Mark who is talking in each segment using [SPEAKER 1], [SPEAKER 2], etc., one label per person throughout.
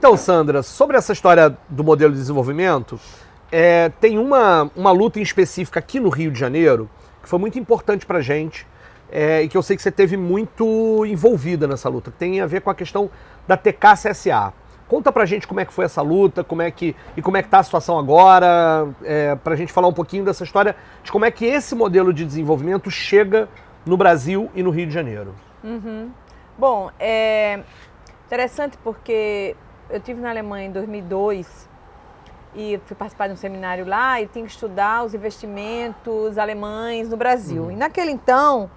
[SPEAKER 1] Então, Sandra, sobre essa história do modelo de desenvolvimento, tem uma luta em específica aqui no Rio de Janeiro, que foi muito importante pra gente, e que eu sei que você teve muito envolvida nessa luta, que tem a ver com a questão da TK-CSA. Conta pra gente como é que foi essa luta, como é que tá a situação agora, pra gente falar um pouquinho dessa história, de como é que esse modelo de desenvolvimento chega no Brasil e no Rio de Janeiro.
[SPEAKER 2] Uhum. Bom, é interessante porque eu estive na Alemanha em 2002 e fui participar de um seminário lá e tinha que estudar os investimentos alemães no Brasil. E naquele então,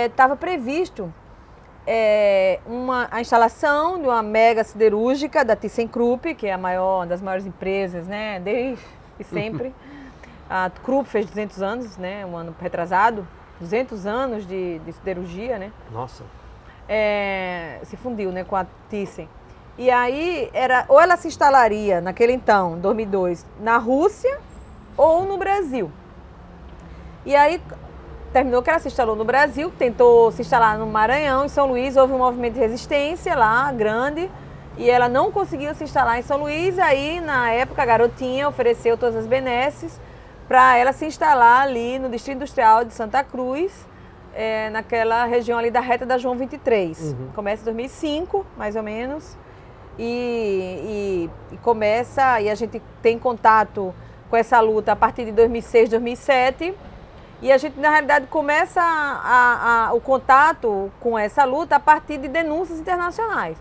[SPEAKER 2] estava previsto a instalação de uma mega siderúrgica da ThyssenKrupp, que é uma das maiores empresas, né, desde sempre. A Krupp fez 200 anos, né, um ano retrasado, 200 anos de siderurgia, né.
[SPEAKER 1] Nossa.
[SPEAKER 2] Se fundiu, né, com a Thyssen. E aí, ou ela se instalaria, naquele então, em 2002, na Rússia ou no Brasil. E aí, terminou que ela se instalou no Brasil, tentou se instalar no Maranhão, em São Luís, houve um movimento de resistência lá, grande, e ela não conseguiu se instalar em São Luís, aí, na época, a garotinha ofereceu todas as benesses para ela se instalar ali no Distrito Industrial de Santa Cruz, naquela região ali da reta da João 23. Começa em 2005, mais ou menos, e começa, e a gente tem contato com essa luta a partir de 2006, 2007, e a gente, na realidade, começa o contato com essa luta a partir de denúncias internacionais.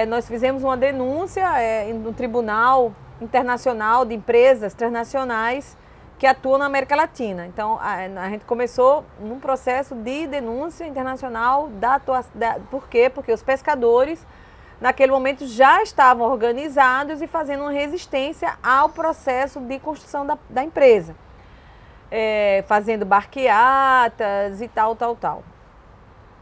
[SPEAKER 2] Nós fizemos uma denúncia no Tribunal Internacional de Empresas Transnacionais que atuam na América Latina. Então, a gente começou num processo de denúncia internacional por quê? Porque os pescadores, naquele momento, já estavam organizados e fazendo uma resistência ao processo de construção da empresa. Fazendo barqueatas e tal.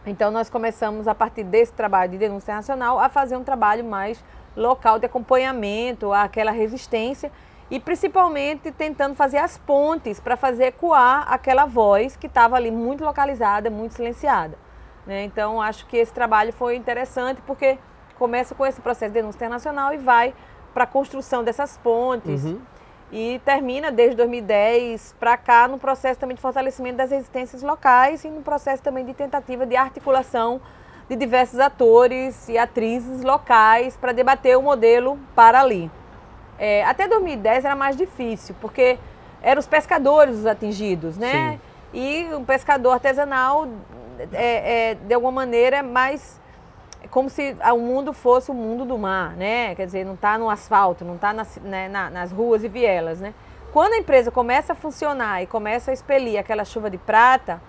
[SPEAKER 2] Então, nós começamos, a partir desse trabalho de denúncia internacional, a fazer um trabalho mais local de acompanhamento àquela resistência e, principalmente, tentando fazer as pontes para fazer ecoar aquela voz que estava ali muito localizada, muito silenciada, né? Então, acho que esse trabalho foi interessante porque começa com esse processo de denúncia internacional e vai para a construção dessas pontes. E termina desde 2010 para cá no processo também de fortalecimento das resistências locais e no processo também de tentativa de articulação de diversos atores e atrizes locais para debater o modelo para ali. Até 2010 era mais difícil, porque eram os pescadores os atingidos, né? Sim. E o pescador artesanal, de alguma maneira, é mais como se o mundo fosse o mundo do mar, né? Quer dizer, não está no asfalto, não está nas ruas e vielas, né? Quando a empresa começa a funcionar e começa a expelir aquela chuva de prata,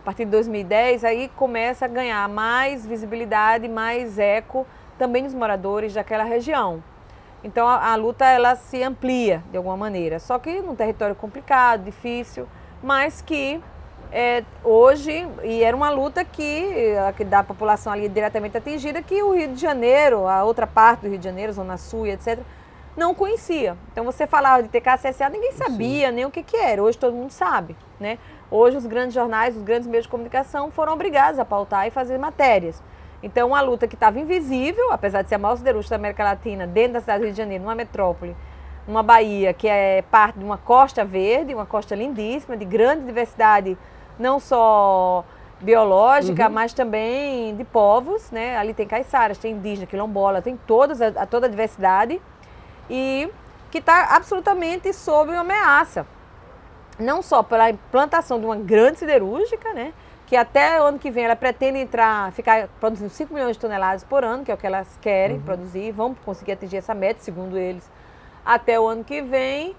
[SPEAKER 2] a partir de 2010, aí começa a ganhar mais visibilidade, mais eco também nos moradores daquela região. Então a luta ela se amplia de alguma maneira, só que num território complicado, difícil, mas que hoje, e era uma luta que da população ali diretamente atingida, que o Rio de Janeiro, a outra parte do Rio de Janeiro, Zona Sul e etc., não conhecia. Então você falava de TK-CSA, ninguém sabia nem o que era, hoje todo mundo sabe, né? Hoje os grandes jornais, os grandes meios de comunicação foram obrigados a pautar e fazer matérias. Então uma luta que estava invisível, apesar de ser a maior siderúrgica da América Latina, dentro da cidade do Rio de Janeiro, numa metrópole, uma Bahia que é parte de uma costa verde, uma costa lindíssima, de grande diversidade, não só biológica, mas também de povos, né? Ali tem caiçaras, tem indígena, quilombola, tem toda a diversidade e que está absolutamente sob uma ameaça. Não só pela implantação de uma grande siderúrgica, né? Que até o ano que vem ela pretende ficar produzindo 5 milhões de toneladas por ano, que é o que elas querem produzir, vão conseguir atingir essa meta, segundo eles, até o ano que vem.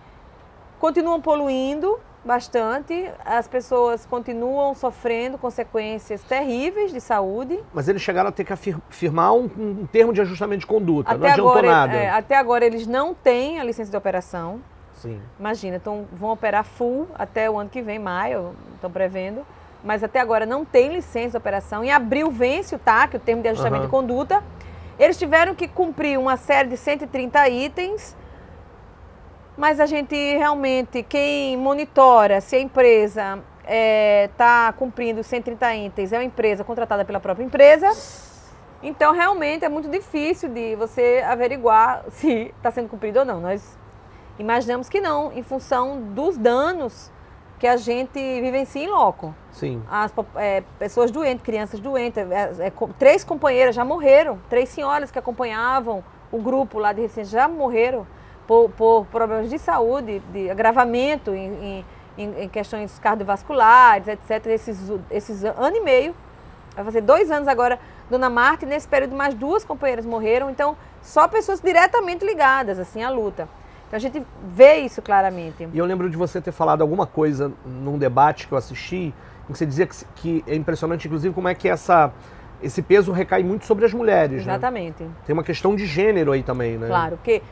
[SPEAKER 2] Continuam poluindo bastante, as pessoas continuam sofrendo consequências terríveis de saúde.
[SPEAKER 1] Mas eles chegaram a ter que firmar um termo de ajustamento de conduta, não adiantou nada.
[SPEAKER 2] Até agora eles não têm a licença de operação.
[SPEAKER 1] Sim.
[SPEAKER 2] Imagina, então vão operar full até o ano que vem, maio, estão prevendo. Mas até agora não tem licença de operação. Em abril vence o TAC, o termo de ajustamento de conduta. Eles tiveram que cumprir uma série de 130 itens, mas a gente realmente, quem monitora se a empresa está cumprindo os 130 itens, é uma empresa contratada pela própria empresa, Então, realmente, é muito difícil de você averiguar se está sendo cumprido ou não. Nós imaginamos que não, em função dos danos que a gente vivencia em loco.
[SPEAKER 1] Sim.
[SPEAKER 2] As pessoas doentes, crianças doentes, 3 companheiras já morreram, 3 senhoras que acompanhavam o grupo lá de Recife já morreram por problemas de saúde, de agravamento em questões cardiovasculares, etc. Esses ano e meio, vai fazer 2 anos agora, Dona Marta, e nesse período mais 2 companheiras morreram, então só pessoas diretamente ligadas assim à luta. Então a gente vê isso claramente.
[SPEAKER 1] E eu lembro de você ter falado alguma coisa num debate que eu assisti, em que você dizia que é impressionante, inclusive, como é que esse peso recai muito sobre as mulheres.
[SPEAKER 2] Exatamente.
[SPEAKER 1] Né? Tem uma questão de gênero aí também, né?
[SPEAKER 2] Claro, porque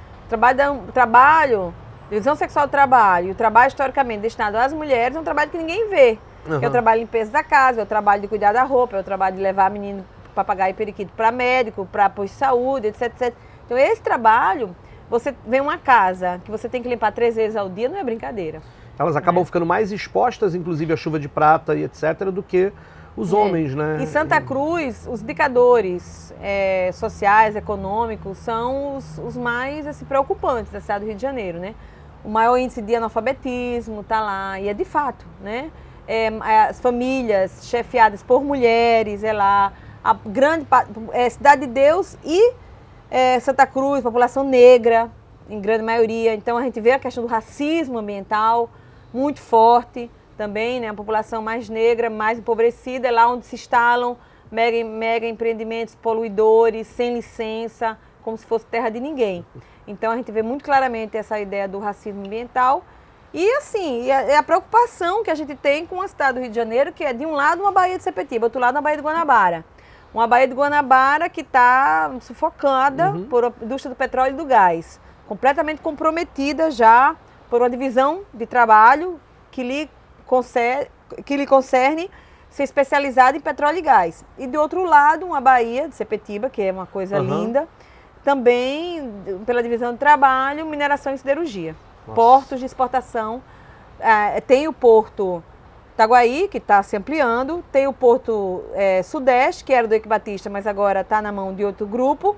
[SPEAKER 2] divisão sexual do trabalho, o trabalho historicamente destinado às mulheres é um trabalho que ninguém vê.
[SPEAKER 1] Uhum.
[SPEAKER 2] É o trabalho de limpeza da casa, é o trabalho de cuidar da roupa, é o trabalho de levar menino, papagaio e periquito para médico, para posto de saúde, etc, etc. Então esse trabalho, você vê uma casa que você tem que limpar 3 vezes ao dia, não é brincadeira.
[SPEAKER 1] Elas acabam ficando mais expostas, inclusive, à chuva de prata e etc, do que os homens, né?
[SPEAKER 2] Em Santa Cruz, os indicadores sociais, econômicos, são os mais assim, preocupantes da cidade do Rio de Janeiro, né? O maior índice de analfabetismo está lá, e é de fato, né? As famílias chefiadas por mulheres, é lá, a grande Cidade de Deus e Santa Cruz, população negra, em grande maioria. Então a gente vê a questão do racismo ambiental muito forte também, né? A população mais negra, mais empobrecida, é lá onde se instalam mega empreendimentos poluidores, sem licença, como se fosse terra de ninguém. Então a gente vê muito claramente essa ideia do racismo ambiental e assim, a preocupação que a gente tem com a cidade do Rio de Janeiro, que é de um lado uma Baía de Sepetiba, outro lado uma Baía de Guanabara. Uma Baía de Guanabara que está sufocada por a indústria do petróleo e do gás, completamente comprometida já por uma divisão de trabalho que lhe concerne ser especializada em petróleo e gás. E do outro lado, uma Baía de Sepetiba, que é uma coisa linda, também pela divisão de trabalho, mineração e siderurgia. Nossa. Portos de exportação, tem o Porto Itaguaí, que está se ampliando, tem o Porto Sudeste, que era do Eike Batista, mas agora está na mão de outro grupo,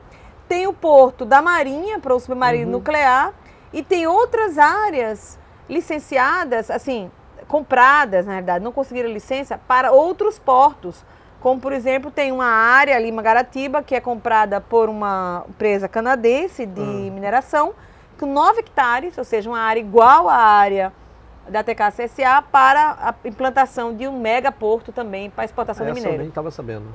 [SPEAKER 2] tem o Porto da Marinha, para o submarino nuclear, e tem outras áreas licenciadas, assim, compradas, na verdade, não conseguiram licença, para outros portos, como, por exemplo, tem uma área ali, Mangaratiba, que é comprada por uma empresa canadense de mineração, com 9 hectares, ou seja, uma área igual à área da TKCSA para a implantação de um mega porto também para exportação de minério.
[SPEAKER 1] Eu nem estava sabendo.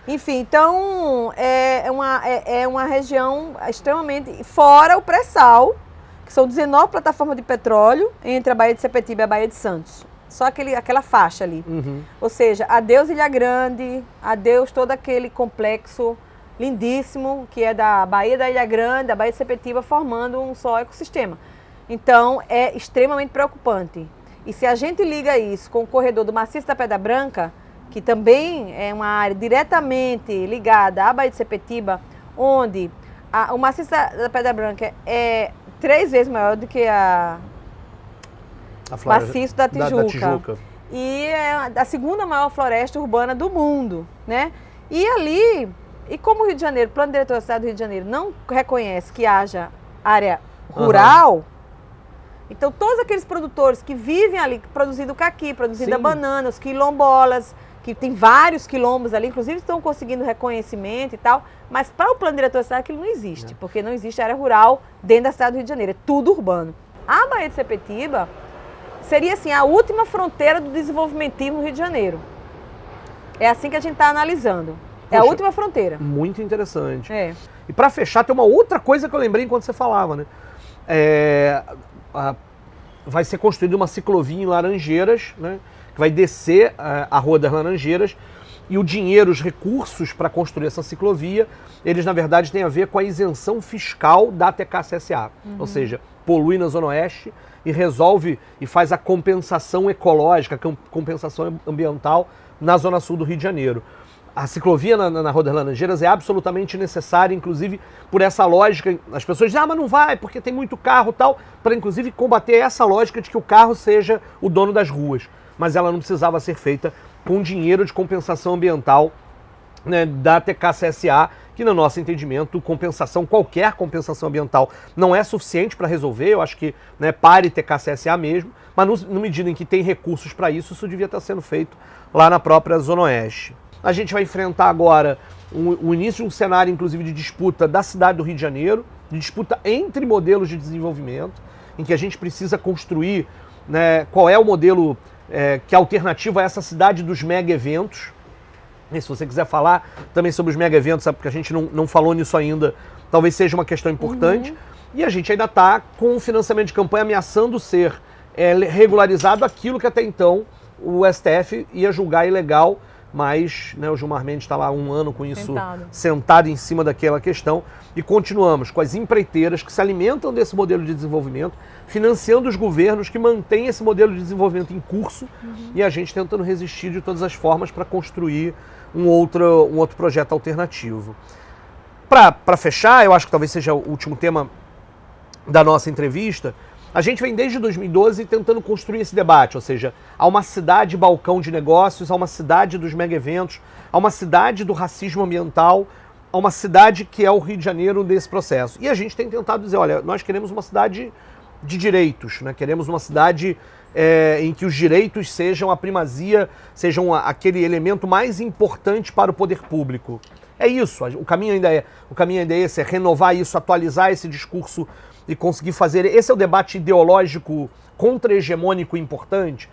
[SPEAKER 2] Enfim, então é uma região extremamente... Fora o pré-sal, que são 19 plataformas de petróleo entre a Baía de Sepetiba e a Baía de Santos. Só aquela faixa ali. Ou seja, adeus Ilha Grande, adeus todo aquele complexo lindíssimo que é da Baía da Ilha Grande, da Baía de Sepetiba, formando um só ecossistema. Então, é extremamente preocupante. E se a gente liga isso com o corredor do Maciço da Pedra Branca, que também é uma área diretamente ligada à Baía de Sepetiba, onde o Maciço da Pedra Branca é 3 vezes maior do que o Maciço da Tijuca. E é a 2ª maior floresta urbana do mundo, né? E ali, e como o Rio de Janeiro, o Plano Diretor da Cidade do Rio de Janeiro não reconhece que haja área rural, então todos aqueles produtores que vivem ali, produzindo caqui, produzindo bananas, quilombolas, que tem vários quilombos ali, inclusive estão conseguindo reconhecimento e tal, mas para o Plano Diretor da Cidade aquilo não existe, porque não existe área rural dentro da cidade do Rio de Janeiro, é tudo urbano. A Baía de Sepetiba seria assim a última fronteira do desenvolvimentismo no Rio de Janeiro. É assim que a gente está analisando. É a última fronteira.
[SPEAKER 1] Muito interessante. E para fechar, tem uma outra coisa que eu lembrei enquanto você falava, né? Vai ser construída uma ciclovia em Laranjeiras, né? Que vai descer a Rua das Laranjeiras, e o dinheiro, os recursos para construir essa ciclovia, eles na verdade têm a ver com a isenção fiscal da TKCSA, ou seja, polui na Zona Oeste e resolve e faz a compensação ecológica, a compensação ambiental na Zona Sul do Rio de Janeiro. A ciclovia na Rua das Laranjeiras é absolutamente necessária, inclusive por essa lógica. As pessoas dizem, mas não vai, porque tem muito carro e tal, para inclusive combater essa lógica de que o carro seja o dono das ruas. Mas ela não precisava ser feita com dinheiro de compensação ambiental né, da TKCSA, que no nosso entendimento, qualquer compensação ambiental não é suficiente para resolver. Eu acho que, né, pare TKCSA mesmo, mas na medida em que tem recursos para isso, isso devia estar sendo feito lá na própria Zona Oeste. A gente vai enfrentar agora o início de um cenário, inclusive, de disputa da cidade do Rio de Janeiro, de disputa entre modelos de desenvolvimento, em que a gente precisa construir, né, qual é o modelo que é alternativo a essa cidade dos mega eventos. E se você quiser falar também sobre os mega eventos, sabe, porque a gente não falou nisso ainda, talvez seja uma questão importante. E a gente ainda está com o financiamento de campanha ameaçando ser regularizado aquilo que até então o STF ia julgar ilegal, mas, né, o Gilmar Mendes está lá há 1 ano com isso sentado em cima daquela questão, e continuamos com as empreiteiras que se alimentam desse modelo de desenvolvimento, financiando os governos que mantêm esse modelo de desenvolvimento em curso, e a gente tentando resistir de todas as formas para construir um outro projeto alternativo. Para fechar, eu acho que talvez seja o último tema da nossa entrevista, a gente vem desde 2012 tentando construir esse debate, ou seja, há uma cidade balcão de negócios, há uma cidade dos mega eventos, há uma cidade do racismo ambiental, há uma cidade que é o Rio de Janeiro desse processo. E a gente tem tentado dizer, olha, nós queremos uma cidade de direitos, né? Queremos uma cidade em que os direitos sejam a primazia, sejam aquele elemento mais importante para o poder público. É isso, o caminho ainda é esse, é renovar isso, atualizar esse discurso e conseguir fazer... Esse é o debate ideológico contra-hegemônico importante,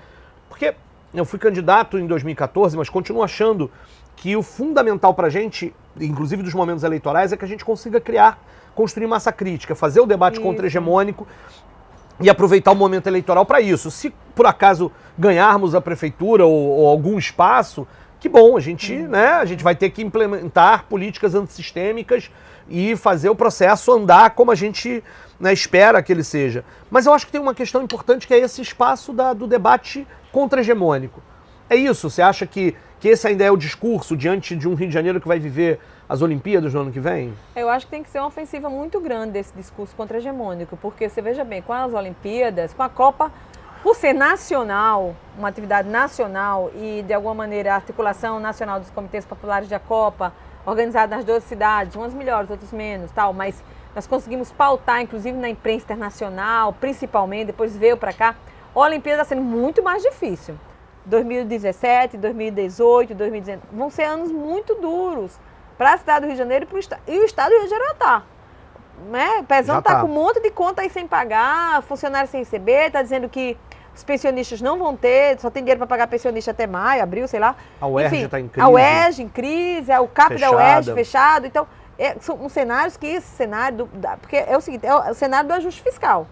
[SPEAKER 1] porque eu fui candidato em 2014, mas continuo achando que o fundamental para a gente, inclusive dos momentos eleitorais, é que a gente consiga construir massa crítica, fazer o debate contra-hegemônico e aproveitar o momento eleitoral para isso. Se por acaso ganharmos a prefeitura ou algum espaço, que bom, a gente vai ter que implementar políticas antissistêmicas e fazer o processo andar como a gente, né, espera que ele seja. Mas eu acho que tem uma questão importante, que é esse espaço do debate contra-hegemônico. É isso? Você acha que esse ainda é o discurso diante de um Rio de Janeiro que vai viver as Olimpíadas no ano que vem?
[SPEAKER 2] Eu acho que tem que ser uma ofensiva muito grande desse discurso contra-hegemônico, porque você veja bem, com as Olimpíadas, com a Copa, por ser nacional, uma atividade nacional e, de alguma maneira, a articulação nacional dos comitês populares da Copa, organizada nas 12 cidades, umas melhores, outras menos, tal, mas nós conseguimos pautar, inclusive na imprensa internacional, principalmente, depois veio para cá. A Olimpíada está sendo muito mais difícil. 2017, 2018, 2019, vão ser anos muito duros para a cidade do Rio de Janeiro e o estado do Rio de Janeiro está. Né? O Pezão está com um monte de conta aí sem pagar, funcionário sem receber, está dizendo que os pensionistas não vão ter, só tem dinheiro para pagar pensionista até maio, abril, sei lá.
[SPEAKER 1] A UERJ está em crise.
[SPEAKER 2] A UERJ em crise, o CAP da UERJ fechado. Então, são cenários que esse cenário, porque é o seguinte, é o cenário do ajuste fiscal.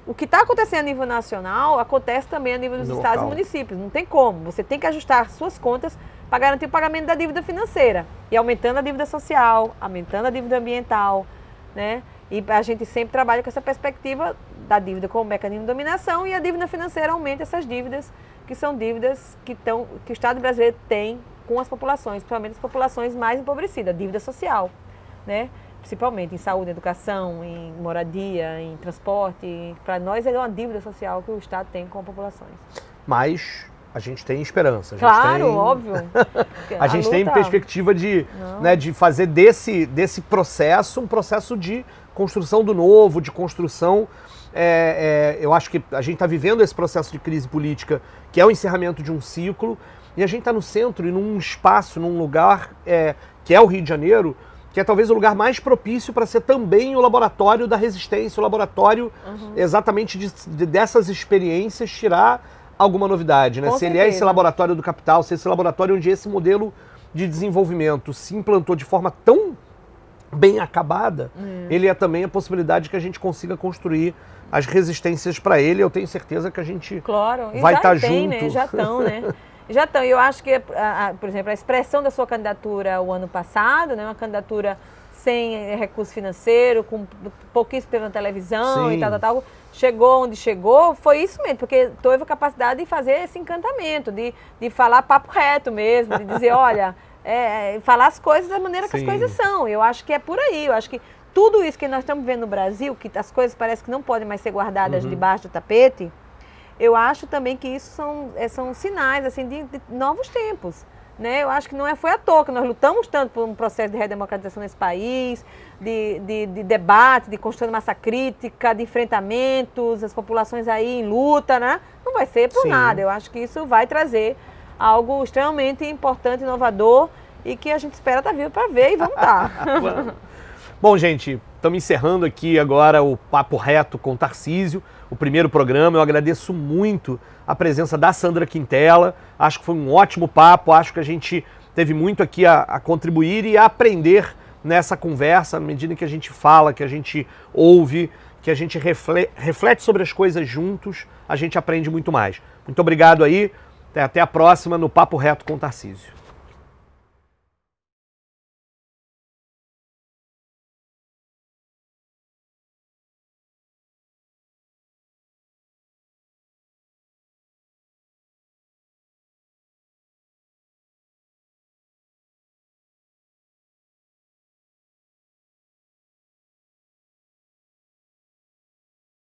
[SPEAKER 2] O que está acontecendo a nível nacional acontece também a nível dos estados e municípios. Não tem como. Você tem que ajustar suas contas para garantir o pagamento da dívida financeira. E aumentando a dívida social, aumentando a dívida ambiental, né? E a gente sempre trabalha com essa perspectiva da dívida como mecanismo de dominação, e a dívida financeira aumenta essas dívidas, que são dívidas que o Estado brasileiro tem com as populações, principalmente as populações mais empobrecidas, dívida social, né? Principalmente em saúde, educação, em moradia, em transporte. Para nós é uma dívida social que o Estado tem com as populações.
[SPEAKER 1] Mas a gente tem esperança.
[SPEAKER 2] Claro, óbvio.
[SPEAKER 1] A gente tem perspectiva de fazer desse processo um processo de construção do novo, de construção. Eu acho que a gente está vivendo esse processo de crise política, que é o encerramento de um ciclo, e a gente está no centro e num espaço, num lugar que é o Rio de Janeiro, que é talvez o lugar mais propício para ser também o laboratório da resistência, o laboratório exatamente dessas experiências tirar alguma novidade, né? Se ele é esse laboratório do capital, se é esse laboratório onde esse modelo de desenvolvimento se implantou de forma tão bem acabada, ele é também a possibilidade que a gente consiga construir as resistências para ele. Eu tenho certeza que a gente vai estar junto.
[SPEAKER 2] Né? Já estão, né? Já estão. Eu acho que, por exemplo, a expressão da sua candidatura o ano passado, né, uma candidatura sem recurso financeiro, com pouquíssimo tempo na televisão. Sim. E tal, chegou onde chegou, foi isso mesmo, porque teve a capacidade de fazer esse encantamento, de falar papo reto mesmo, de dizer, olha, falar as coisas da maneira que as coisas são. Eu acho que é por aí. Eu acho que tudo isso que nós estamos vendo no Brasil, que as coisas parecem que não podem mais ser guardadas debaixo do tapete, eu acho também que isso são sinais assim, de novos tempos. né? Eu acho que não foi à toa que nós lutamos tanto por um processo de redemocratização nesse país, de debate, de construção de massa crítica, de enfrentamentos, as populações aí em luta, né? Não vai ser por nada. Eu acho que isso vai trazer algo extremamente importante, inovador e que a gente espera estar vivo para ver e vamos estar.
[SPEAKER 1] Bom, gente, estamos encerrando aqui agora o Papo Reto com Tarcísio, o primeiro programa. Eu agradeço muito a presença da Sandra Quintela. Acho que foi um ótimo papo, acho que a gente teve muito aqui a contribuir e a aprender nessa conversa, na medida que a gente fala, que a gente ouve, que a gente reflete sobre as coisas juntos, a gente aprende muito mais. Muito obrigado aí, até a próxima no Papo Reto com Tarcísio.